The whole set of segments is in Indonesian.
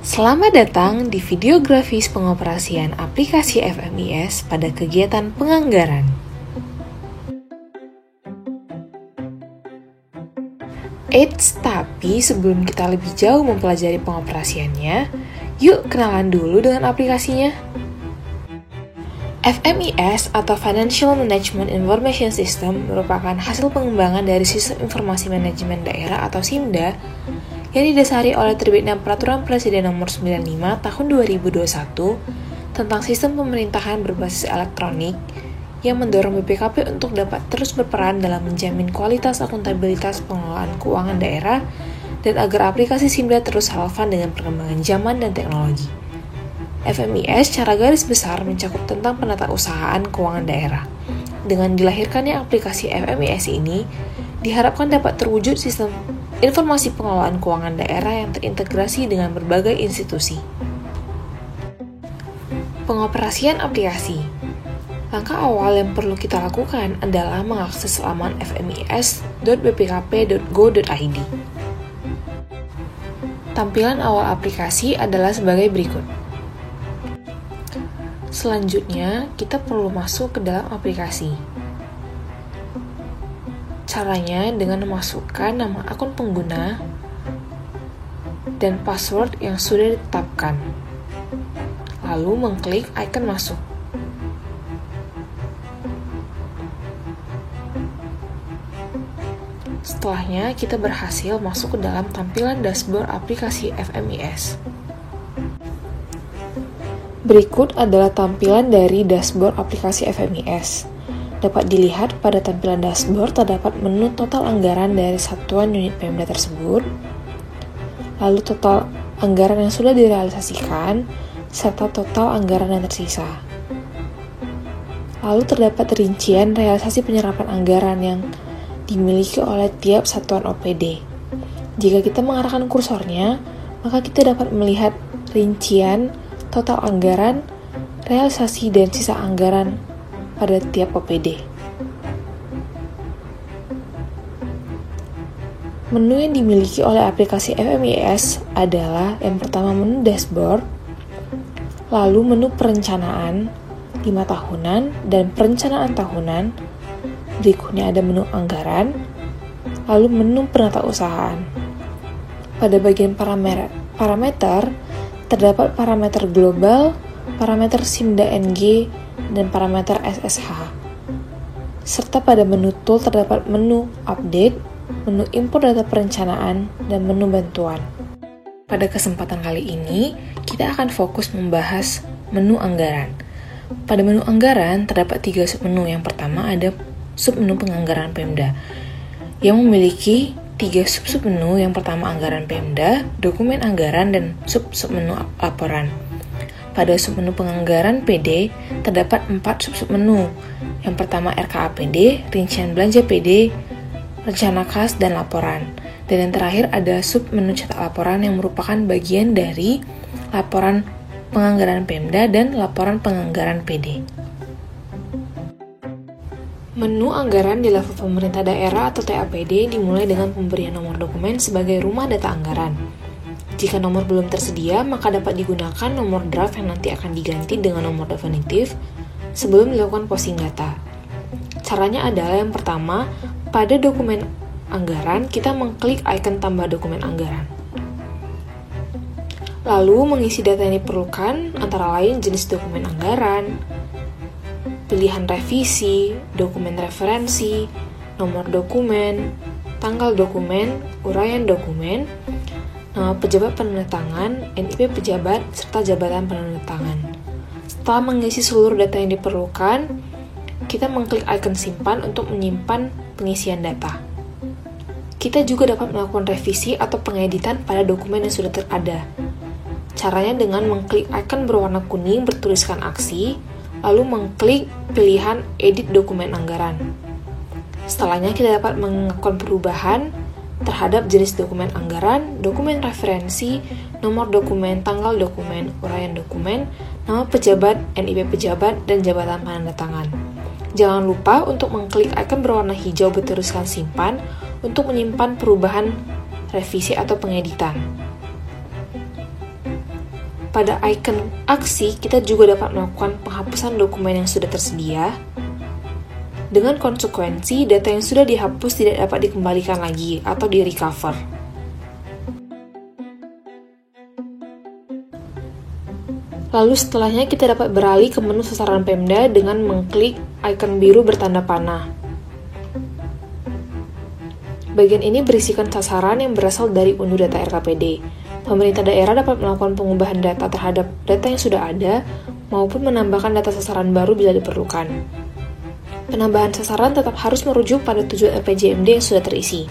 Selamat datang di video grafis pengoperasian aplikasi FMIS pada kegiatan penganggaran. Eits, tapi sebelum kita lebih jauh mempelajari pengoperasiannya, yuk kenalan dulu dengan aplikasinya. FMIS atau Financial Management Information System merupakan hasil pengembangan dari Sistem Informasi Manajemen Daerah atau SIMDA yang didasari oleh terbitnya Peraturan Presiden Nomor 95 Tahun 2021 tentang sistem pemerintahan berbasis elektronik yang mendorong BPKP untuk dapat terus berperan dalam menjamin kualitas akuntabilitas pengelolaan keuangan daerah dan agar aplikasi SIMDA terus relevan dengan perkembangan zaman dan teknologi. FMIS secara garis besar mencakup tentang penatausahaan keuangan daerah. Dengan dilahirkannya aplikasi FMIS ini, diharapkan dapat terwujud sistem informasi pengelolaan keuangan daerah yang terintegrasi dengan berbagai institusi. Pengoperasian aplikasi. Langkah awal yang perlu kita lakukan adalah mengakses laman fmis.bpkp.go.id. Tampilan awal aplikasi adalah sebagai berikut. Selanjutnya, kita perlu masuk ke dalam aplikasi. Caranya dengan memasukkan nama akun pengguna dan password yang sudah ditetapkan. Lalu mengklik icon masuk. Setelahnya, kita berhasil masuk ke dalam tampilan dashboard aplikasi FMIS. Berikut adalah tampilan dari dashboard aplikasi FMIS. Dapat dilihat pada tampilan dashboard terdapat menu total anggaran dari satuan unit Pemda tersebut, lalu total anggaran yang sudah direalisasikan, serta total anggaran yang tersisa. Lalu terdapat rincian realisasi penyerapan anggaran yang dimiliki oleh tiap satuan OPD. Jika kita mengarahkan kursornya, maka kita dapat melihat rincian total anggaran, realisasi, dan sisa anggaran pada tiap OPD. Menu yang dimiliki oleh aplikasi FMIS adalah yang pertama menu dashboard, lalu menu perencanaan 5 tahunan dan perencanaan tahunan, berikutnya ada menu anggaran, lalu menu penatausahaan. Pada bagian parameter terdapat parameter global, parameter SIMDA NG, dan parameter SSH. Serta pada menu tool terdapat menu update, menu import data perencanaan, dan menu bantuan. Pada kesempatan kali ini, kita akan fokus membahas menu anggaran. Pada menu anggaran terdapat 3 submenu. Yang pertama ada submenu penganggaran Pemda yang memiliki 3 submenu. Yang pertama anggaran Pemda, dokumen anggaran, dan submenu laporan. Pada submenu penganggaran PD terdapat 4 submenu. Yang pertama RKAPD, rincian belanja PD, rencana kas, dan laporan. Dan yang terakhir ada submenu cetak laporan yang merupakan bagian dari laporan penganggaran Pemda dan laporan penganggaran PD. Menu anggaran di level pemerintah daerah atau TAPD dimulai dengan pemberian nomor dokumen sebagai rumah data anggaran. Jika nomor belum tersedia, maka dapat digunakan nomor draft yang nanti akan diganti dengan nomor definitif sebelum dilakukan posting data. Caranya adalah yang pertama, pada dokumen anggaran, kita mengklik icon tambah dokumen anggaran. Lalu mengisi data yang diperlukan, antara lain jenis dokumen anggaran, pilihan revisi, dokumen referensi, nomor dokumen, tanggal dokumen, uraian dokumen, nama pejabat penandatangan, NIP pejabat, serta jabatan penandatangan. Setelah mengisi seluruh data yang diperlukan, kita mengklik icon simpan untuk menyimpan pengisian data. Kita juga dapat melakukan revisi atau pengeditan pada dokumen yang sudah terada. Caranya dengan mengklik icon berwarna kuning bertuliskan aksi, lalu mengklik pilihan edit dokumen anggaran. Setelahnya kita dapat melakukan perubahan terhadap jenis dokumen anggaran, dokumen referensi, nomor dokumen, tanggal dokumen, uraian dokumen, nama pejabat, NIP pejabat, dan jabatan penandatangan. Jangan lupa untuk mengklik icon berwarna hijau bertuliskan simpan untuk menyimpan perubahan, revisi, atau pengeditan. Pada icon aksi, kita juga dapat melakukan penghapusan dokumen yang sudah tersedia. Dengan konsekuensi, data yang sudah dihapus tidak dapat dikembalikan lagi atau di-recover. Lalu setelahnya kita dapat beralih ke menu sasaran Pemda dengan mengklik icon biru bertanda panah. Bagian ini berisikan sasaran yang berasal dari unduh data RKPD. Pemerintah daerah dapat melakukan pengubahan data terhadap data yang sudah ada maupun menambahkan data sasaran baru bila diperlukan. Penambahan sasaran tetap harus merujuk pada tujuan RPJMD yang sudah terisi.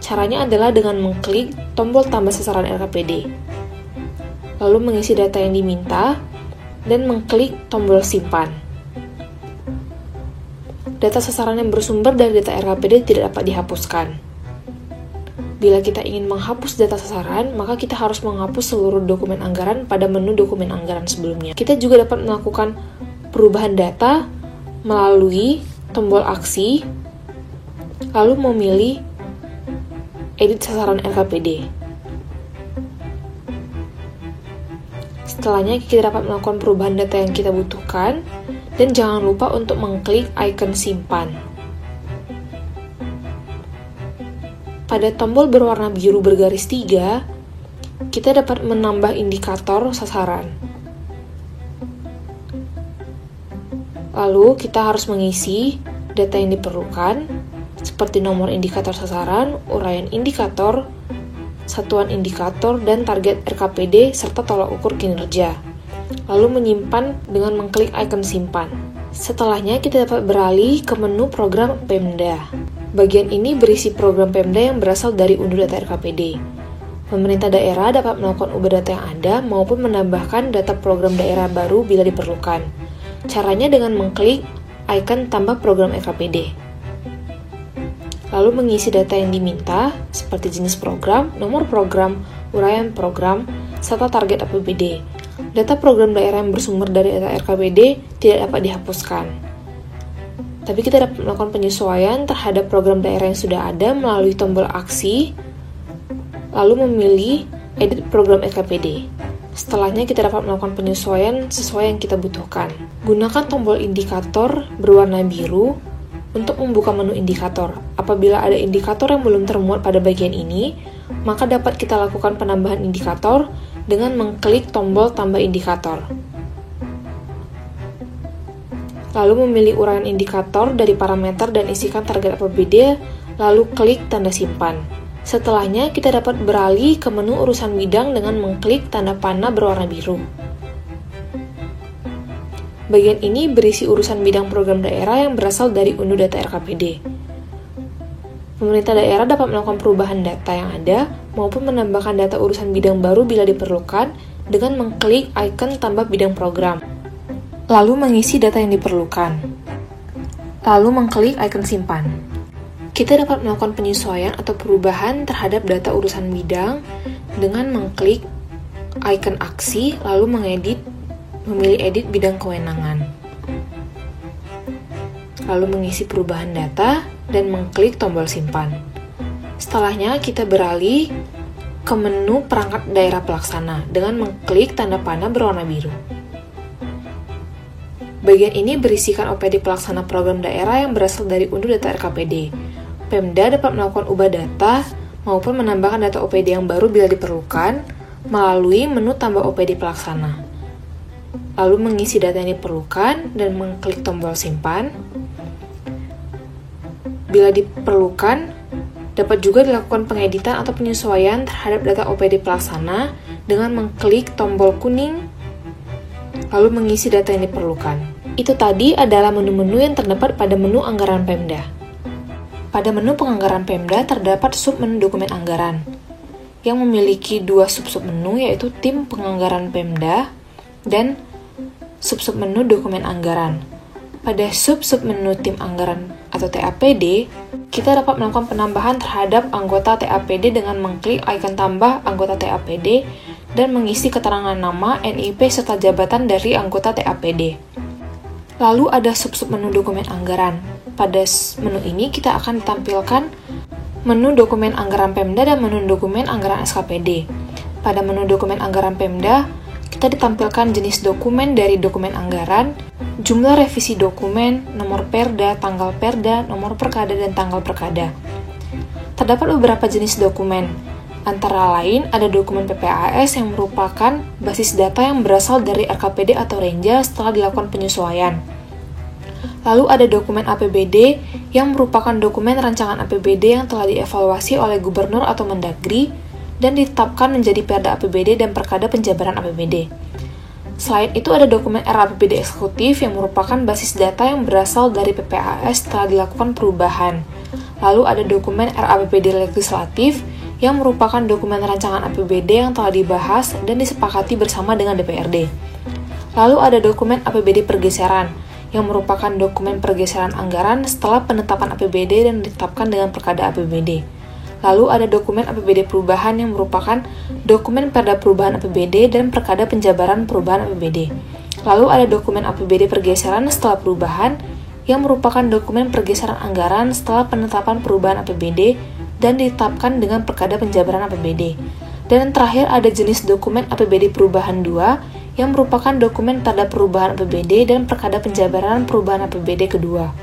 Caranya adalah dengan mengklik tombol tambah sasaran RKPD, lalu mengisi data yang diminta, dan mengklik tombol simpan. Data sasaran yang bersumber dari data RKPD tidak dapat dihapuskan. Bila kita ingin menghapus data sasaran, maka kita harus menghapus seluruh dokumen anggaran pada menu dokumen anggaran sebelumnya. Kita juga dapat melakukan perubahan data melalui tombol aksi, lalu memilih edit sasaran RKPD. Setelahnya kita dapat melakukan perubahan data yang kita butuhkan, dan jangan lupa untuk mengklik icon simpan. Pada tombol berwarna biru bergaris 3, kita dapat menambah indikator sasaran. Lalu kita harus mengisi data yang diperlukan, seperti nomor indikator sasaran, uraian indikator, satuan indikator, dan target RKPD, serta tolak ukur kinerja. Lalu menyimpan dengan mengklik icon simpan. Setelahnya kita dapat beralih ke menu program Pemda. Bagian ini berisi program Pemda yang berasal dari unduh data RKPD. Pemerintah daerah dapat melakukan ubah data yang ada maupun menambahkan data program daerah baru bila diperlukan. Caranya dengan mengklik icon tambah program RKPD. Lalu mengisi data yang diminta, seperti jenis program, nomor program, uraian program, serta target APBD. Data program daerah yang bersumber dari data RKPD tidak dapat dihapuskan. Tapi kita dapat melakukan penyesuaian terhadap program daerah yang sudah ada melalui tombol aksi, lalu memilih edit program RKPD. Setelahnya kita dapat melakukan penyesuaian sesuai yang kita butuhkan. Gunakan tombol indikator berwarna biru untuk membuka menu indikator. Apabila ada indikator yang belum termuat pada bagian ini, maka dapat kita lakukan penambahan indikator dengan mengklik tombol tambah indikator. Lalu memilih uraian indikator dari parameter dan isikan target APBD, lalu klik tanda simpan. Setelahnya, kita dapat beralih ke menu urusan bidang dengan mengklik tanda panah berwarna biru. Bagian ini berisi urusan bidang program daerah yang berasal dari unduh data RKPD. Pemerintah daerah dapat melakukan perubahan data yang ada maupun menambahkan data urusan bidang baru bila diperlukan dengan mengklik icon tambah bidang program. Lalu mengisi data yang diperlukan. Lalu mengklik icon simpan. Kita dapat melakukan penyesuaian atau perubahan terhadap data urusan bidang dengan mengklik icon aksi, lalu memilih edit bidang kewenangan. Lalu mengisi perubahan data dan mengklik tombol simpan. Setelahnya kita beralih ke menu perangkat daerah pelaksana dengan mengklik tanda panah berwarna biru. Bagian ini berisikan OPD pelaksana program daerah yang berasal dari unduh data RKPD. Pemda dapat melakukan ubah data maupun menambahkan data OPD yang baru bila diperlukan melalui menu tambah OPD pelaksana. Lalu mengisi data yang diperlukan dan mengklik tombol simpan. Bila diperlukan, dapat juga dilakukan pengeditan atau penyesuaian terhadap data OPD pelaksana dengan mengklik tombol kuning, lalu mengisi data yang diperlukan. Itu tadi adalah menu-menu yang terdapat pada menu anggaran Pemda. Pada menu penganggaran Pemda terdapat sub-menu dokumen anggaran yang memiliki dua sub-menu, yaitu tim penganggaran Pemda dan sub-menu dokumen anggaran. Pada sub-menu tim anggaran atau TAPD, kita dapat melakukan penambahan terhadap anggota TAPD dengan mengklik icon tambah anggota TAPD dan mengisi keterangan nama, NIP, serta jabatan dari anggota TAPD. Lalu ada sub-menu dokumen anggaran. Pada menu ini kita akan ditampilkan menu dokumen anggaran Pemda dan menu dokumen anggaran SKPD. Pada menu dokumen anggaran Pemda, kita ditampilkan jenis dokumen dari dokumen anggaran, jumlah revisi dokumen, nomor perda, tanggal perda, nomor perkada, dan tanggal perkada. Terdapat beberapa jenis dokumen, antara lain ada dokumen PPAS yang merupakan basis data yang berasal dari RKPD atau Renja setelah dilakukan penyesuaian. Lalu ada dokumen APBD yang merupakan dokumen rancangan APBD yang telah dievaluasi oleh Gubernur atau Mendagri dan ditetapkan menjadi Perda APBD dan Perkada Penjabaran APBD. Selain itu ada dokumen RAPBD eksekutif yang merupakan basis data yang berasal dari PPAS setelah dilakukan perubahan. Lalu ada dokumen RAPBD legislatif yang merupakan dokumen rancangan APBD yang telah dibahas dan disepakati bersama dengan DPRD. Lalu ada dokumen APBD pergeseran yang merupakan dokumen pergeseran anggaran setelah penetapan APBD dan ditetapkan dengan Perkada APBD. Lalu ada dokumen APBD perubahan yang merupakan dokumen Perda Perubahan APBD dan Perkada Penjabaran Perubahan APBD. Lalu ada dokumen APBD pergeseran setelah perubahan yang merupakan dokumen pergeseran anggaran setelah penetapan perubahan APBD dan ditetapkan dengan Perkada Penjabaran APBD. Dan terakhir ada jenis dokumen APBD Perubahan 2 yang merupakan dokumen Perda Perubahan APBD dan Perkada Penjabaran Perubahan APBD kedua.